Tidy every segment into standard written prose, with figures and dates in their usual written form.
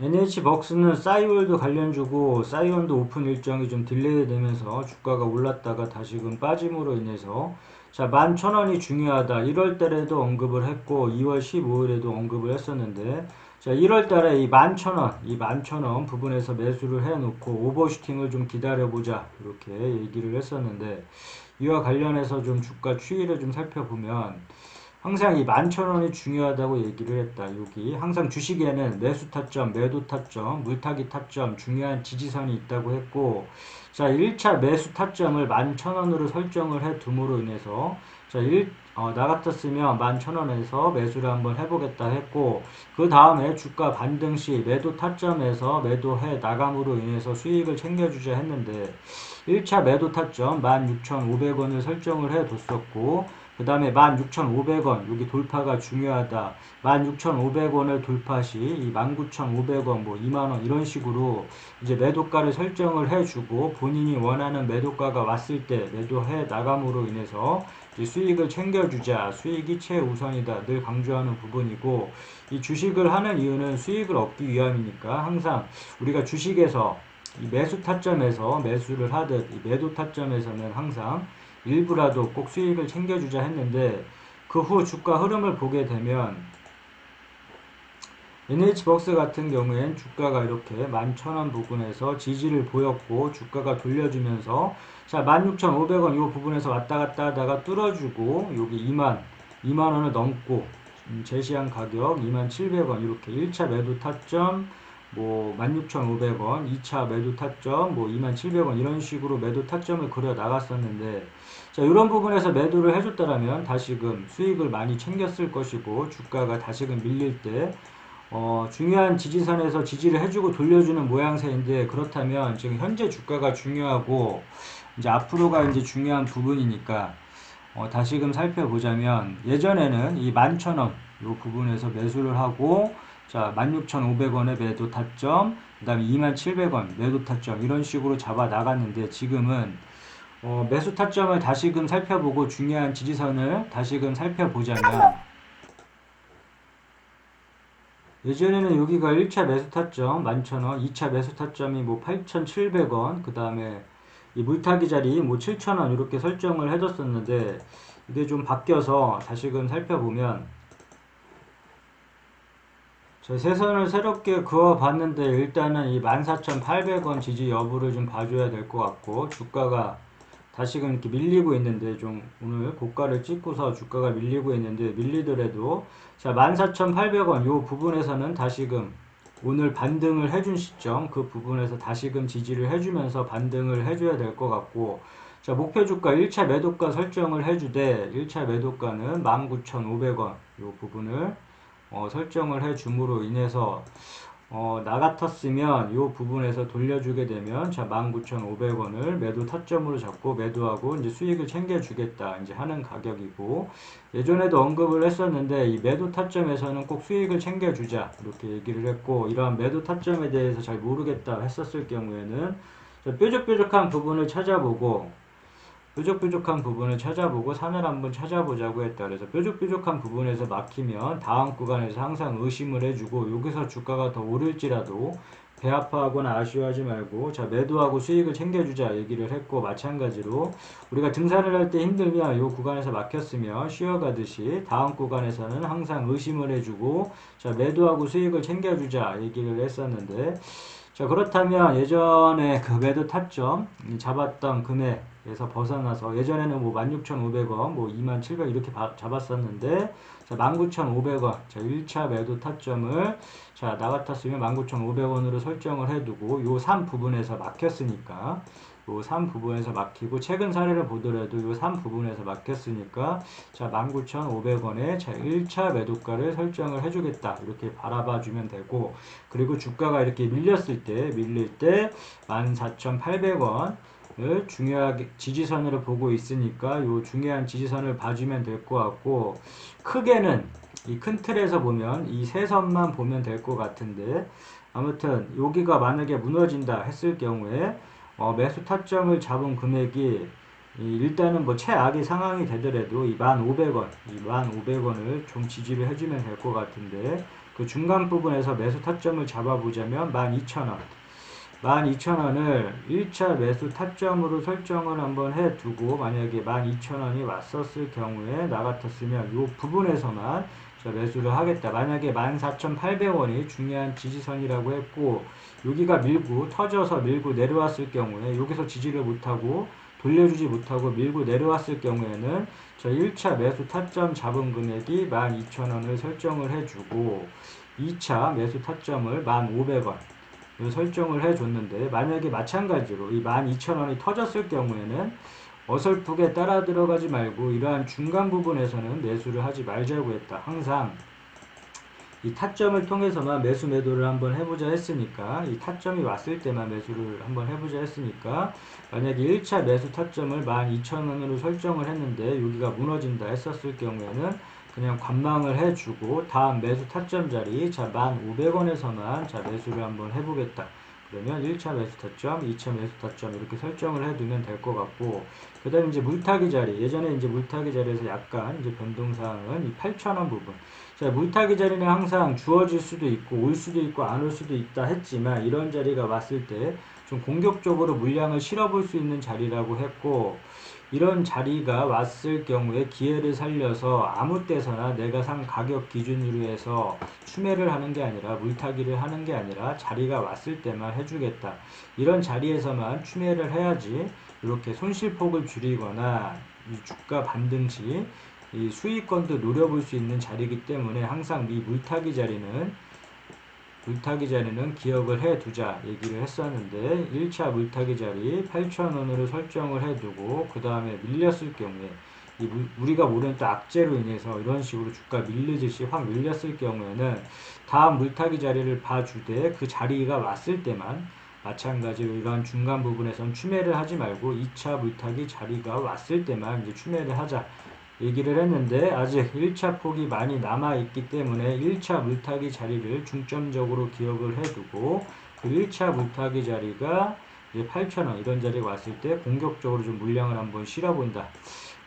NH벅스는 싸이월드 관련주고 싸이온도 오픈 일정이 좀 딜레이 되면서 주가가 올랐다가 다시금 빠짐으로 인해서 자 11,000원이 중요하다 1월 달에도 언급을 했고 2월 15일에도 언급을 했었는데 자 1월 달에 이 11,000원 부분에서 매수를 해놓고 오버슈팅을 좀 기다려보자 이렇게 얘기를 했었는데 이와 관련해서 좀 주가 추이를 좀 살펴보면 항상 이 11,000원이 중요하다고 얘기를 했다. 여기 항상 주식에는 매수 타점, 매도 타점, 물타기 타점, 중요한 지지선이 있다고 했고 자 1차 매수 타점을 11,000원으로 설정을 해 둠으로 인해서 자 나 같았으면 11,000원에서 매수를 한번 해보겠다 했고 그 다음에 주가 반등 시 매도 타점에서 매도해 나감으로 인해서 수익을 챙겨주자 했는데 1차 매도 타점 16,500원을 설정을 해 뒀었고 그 다음에 16,500원 여기 돌파가 중요하다. 16,500원을 돌파 시 이 19,500원 뭐 2만원 이런 식으로 이제 매도가를 설정을 해주고 본인이 원하는 매도가가 왔을 때 매도해 나감으로 인해서 이제 수익을 챙겨주자. 수익이 최우선이다. 늘 강조하는 부분이고 이 주식을 하는 이유는 수익을 얻기 위함이니까 항상 우리가 주식에서 이 매수 타점에서 매수를 하듯 이 매도 타점에서는 항상 일부라도 꼭 수익을 챙겨주자 했는데 그 후 주가 흐름을 보게 되면 NH벅스 같은 경우엔 주가가 이렇게 11,000원 부분에서 지지를 보였고 주가가 돌려주면서 자 16,500원 이 부분에서 왔다 갔다 하다가 뚫어주고 여기 2만원을 넘고 제시한 가격 27,000원 이렇게 1차 매도 타점 뭐 16,500원 2차 매도 타점 뭐 27,000원 이런 식으로 매도 타점을 그려 나갔었는데 자 이런 부분에서 매도를 해줬다라면 다시금 수익을 많이 챙겼을 것이고 주가가 다시금 밀릴 때 중요한 지지선에서 지지를 해주고 돌려주는 모양새인데 그렇다면 지금 현재 주가가 중요하고 이제 앞으로가 이제 중요한 부분이니까 다시금 살펴보자면 예전에는 이 11,000원 이 부분에서 매수를 하고 자 16,500원의 매도 타점 그 다음에 27,000원 매도 타점 이런 식으로 잡아 나갔는데 지금은 매수 타점을 다시금 살펴보고 중요한 지지선을 다시금 살펴보자면 예전에는 여기가 1차 매수 타점 11,000원 2차 매수 타점이 뭐 8,700원 그 다음에 이 물타기 자리 뭐 7,000원 이렇게 설정을 해뒀었는데 이게 좀 바뀌어서 다시금 살펴보면 저 세선을 새롭게 그어봤는데 일단은 이 14,800원 지지 여부를 좀 봐줘야 될 것 같고 주가가 다시금 이렇게 밀리고 있는데 좀 오늘 고가를 찍고서 주가가 밀리고 있는데 밀리더라도 자 14,800원 요 부분에서는 다시금 오늘 반등을 해준 시점 그 부분에서 다시금 지지를 해주면서 반등을 해줘야 될 것 같고 자 목표 주가 1차 매도가 설정을 해주되 1차 매도가는 19,500원 요 부분을 설정을 해줌으로 인해서 나 같았으면 이 부분에서 돌려주게 되면 자 19,500원을 매도 타점으로 잡고 매도하고 이제 수익을 챙겨주겠다 이제 하는 가격이고 예전에도 언급을 했었는데 이 매도 타점에서는 꼭 수익을 챙겨주자 이렇게 얘기를 했고 이러한 매도 타점에 대해서 잘 모르겠다 했었을 경우에는 뾰족뾰족한 부분을 찾아보고 뾰족뾰족한 부분을 찾아보고 산을 한번 찾아보자고 했다. 그래서 뾰족뾰족한 부분에서 막히면 다음 구간에서 항상 의심을 해주고 여기서 주가가 더 오를지라도 배 아파하거나 아쉬워하지 말고 자 매도하고 수익을 챙겨주자 얘기를 했고 마찬가지로 우리가 등산을 할 때 힘들면 이 구간에서 막혔으면 쉬어가듯이 다음 구간에서는 항상 의심을 해주고 자 매도하고 수익을 챙겨주자 얘기를 했었는데 자 그렇다면 예전에 그 매도 타점 잡았던 금액에서 벗어나서 예전에는 뭐 16,500원 뭐 27,000원 이렇게 잡았었는데 자 19,500원 자 1차 매도 타점을 자 나 같았으면 19,500원으로 설정을 해두고 요 3 부분에서 막혔으니까 요 3 부분에서 막히고 최근 사례를 보더라도 요 3 부분에서 막혔으니까 자 19,500원에 자 1차 매도가를 설정을 해주겠다 이렇게 바라봐 주면 되고 그리고 주가가 이렇게 밀릴 때 14,800원 을 중요하게 지지선으로 보고 있으니까 요 중요한 지지선을 봐주면 될 것 같고 크게는 이 큰 틀에서 보면 이 세 선만 보면 될 것 같은데 아무튼 여기가 만약에 무너진다 했을 경우에 매수 타점을 잡은 금액이 일단은 뭐 최악의 상황이 되더라도 이 1,500원 이 1,500원을 좀 지지를 해주면 될 것 같은데 그 중간 부분에서 매수 타점을 잡아보자면 12,000원. 12,000원을 1차 매수 타점으로 설정을 한번 해두고 만약에 12,000원이 왔었을 경우에 나 같았으면 이 부분에서만 매수를 하겠다. 만약에 14,800원이 중요한 지지선이라고 했고 여기가 밀고 터져서 밀고 내려왔을 경우에 여기서 지지를 못하고 돌려주지 못하고 밀고 내려왔을 경우에는 저 1차 매수 타점 잡은 금액이 12,000원을 설정을 해주고 2차 매수 타점을 1,500원 설정을 해줬는데 만약에 마찬가지로 이 12,000원이 터졌을 경우에는 어설프게 따라 들어가지 말고 이러한 중간 부분에서는 매수를 하지 말자고 했다. 항상 이 타점을 통해서만 매수 매도를 한번 해보자 했으니까 이 타점이 왔을 때만 매수를 한번 해보자 했으니까 만약에 1차 매수 타점을 12,000원으로 설정을 했는데 여기가 무너진다 했었을 경우에는 그냥 관망을 해주고 다음 매수 타점 자리 자 1,500원에서만 자 매수를 한번 해보겠다. 그러면 1차 매수 타점, 2차 매수 타점 이렇게 설정을 해두면 될 것 같고 그 다음에 이제 물타기 자리 예전에 이제 물타기 자리에서 약간 이제 변동사항은 이 8,000원 부분 자 물타기 자리는 항상 주어질 수도 있고 올 수도 있고 안 올 수도 있다 했지만 이런 자리가 왔을 때 좀 공격적으로 물량을 실어볼 수 있는 자리라고 했고 이런 자리가 왔을 경우에 기회를 살려서 아무 때서나 내가 산 가격 기준으로 해서 추매를 하는 게 아니라 물타기를 하는 게 아니라 자리가 왔을 때만 해주겠다. 이런 자리에서만 추매를 해야지 이렇게 손실폭을 줄이거나 이 주가 반등 시 이 수익권도 노려볼 수 있는 자리이기 때문에 항상 이 물타기 자리는 기억을 해두자 얘기를 했었는데 1차 물타기 자리 8,000원으로 설정을 해두고 그 다음에 밀렸을 경우에 우리가 모르는 또 악재로 인해서 이런 식으로 주가 밀리듯이 확 밀렸을 경우에는 다음 물타기 자리를 봐주되 그 자리가 왔을 때만 마찬가지로 이런 중간 부분에선 추매를 하지 말고 2차 물타기 자리가 왔을 때만 이제 추매를 하자 얘기를 했는데 아직 1차 폭이 많이 남아있기 때문에 1차 물타기 자리를 중점적으로 기억을 해두고 그 1차 물타기 자리가 이제 8,000원 이런 자리가 왔을 때 공격적으로 좀 물량을 한번 실어본다.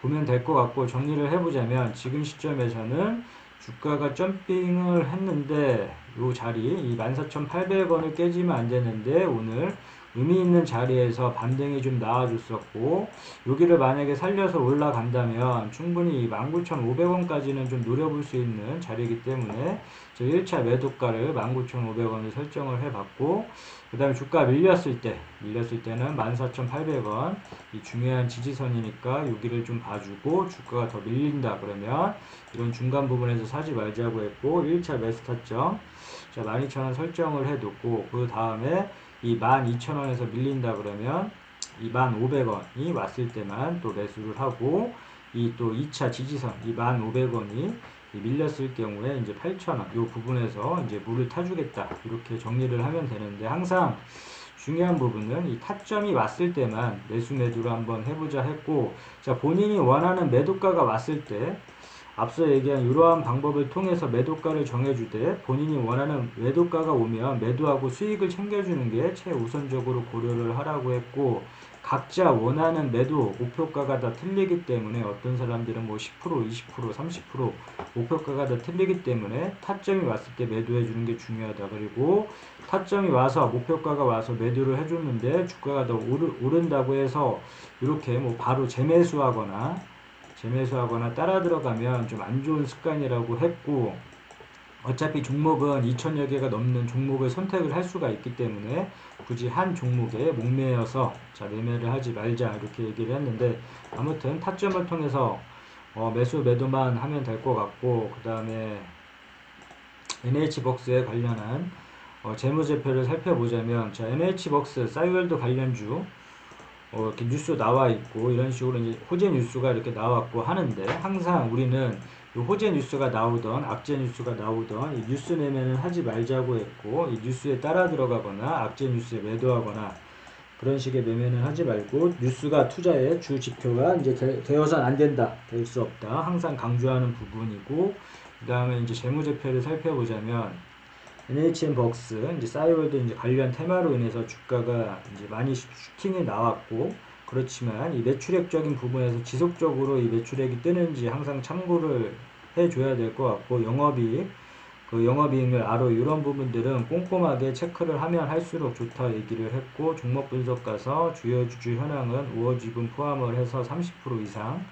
보면 될 것 같고 정리를 해보자면 지금 시점에서는 주가가 점핑을 했는데 이 자리 이 14,800원을 깨지면 안 되는데 오늘 의미 있는 자리에서 반등이 좀 나와줬었고 여기를 만약에 살려서 올라간다면 충분히 19,500원까지는 좀 노려볼 수 있는 자리이기 때문에 저 1차 매도가를 19,500원을 설정을 해봤고 그 다음에 주가 밀렸을 때는 14,800원 이 중요한 지지선이니까 여기를 좀 봐주고 주가가 더 밀린다 그러면 이런 중간 부분에서 사지 말자고 했고 1차 매수 타점 자 12,000원 설정을 해뒀고 그 다음에 이 12,000원에서 밀린다 그러면 이 1,500원이 왔을 때만 또 매수를 하고 이 또 2차 지지선 이 1,500원이 밀렸을 경우에 이제 8,000원 이 부분에서 이제 물을 타주겠다 이렇게 정리를 하면 되는데 항상 중요한 부분은 이 타점이 왔을 때만 매수 매도를 한번 해보자 했고 자 본인이 원하는 매도가가 왔을 때 앞서 얘기한 이러한 방법을 통해서 매도가를 정해주되 본인이 원하는 매도가가 오면 매도하고 수익을 챙겨주는 게 최우선적으로 고려를 하라고 했고 각자 원하는 매도 목표가가 다 틀리기 때문에 어떤 사람들은 뭐 10%, 20%, 30% 목표가가 다 틀리기 때문에 타점이 왔을 때 매도해 주는 게 중요하다. 그리고 타점이 와서 목표가가 와서 매도를 해줬는데 주가가 더 오른다고 해서 이렇게 뭐 바로 재매수하거나 따라 들어가면 좀 안 좋은 습관이라고 했고 어차피 종목은 2,000여 개가 넘는 종목을 선택을 할 수가 있기 때문에 굳이 한 종목에 목매여서 자 매매를 하지 말자 이렇게 얘기를 했는데 아무튼 타점을 통해서 매수 매도만 하면 될 것 같고 그 다음에 NH벅스에 관련한 재무제표를 살펴보자면 자 NH벅스 싸이월드 관련주 이렇게 뉴스 나와 있고 이런 식으로 이제 호재 뉴스가 이렇게 나왔고 하는데 항상 우리는 이 호재 뉴스가 나오던 악재 뉴스가 나오던 이 뉴스 매매는 하지 말자고 했고 이 뉴스에 따라 들어가거나 악재 뉴스에 매도하거나 그런 식의 매매는 하지 말고 뉴스가 투자의 주 지표가 이제 되어서는 안 된다, 될 수 없다 항상 강조하는 부분이고 그 다음에 이제 재무제표를 살펴보자면 NHN벅스 이제 싸이월드 이제 관련 테마로 인해서 주가가 이제 많이 슈팅이 나왔고 그렇지만 이 매출액적인 부분에서 지속적으로 이 매출액이 뜨는지 항상 참고를 해줘야 될 것 같고 영업이익 그 영업이익률 ROE 이런 부분들은 꼼꼼하게 체크를 하면 할수록 좋다 얘기를 했고, 종목 분석 가서 주요 주주 현황은 우호 지분 포함을 해서 30% 이상,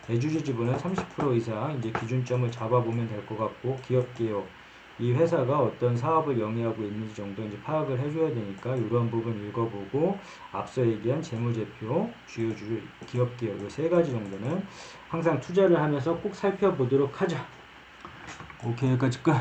대주주 지분은 30% 이상 이제 기준점을 잡아보면 될 것 같고, 기업 개요 이 회사가 어떤 사업을 영위하고 있는지 정도 이제 파악을 해줘야 되니까 이런 부분 읽어보고, 앞서 얘기한 재무제표, 주요 주주, 기업 개요 이 세 가지 정도는 항상 투자를 하면서 꼭 살펴보도록 하자. 오케이, 여기까지 끝.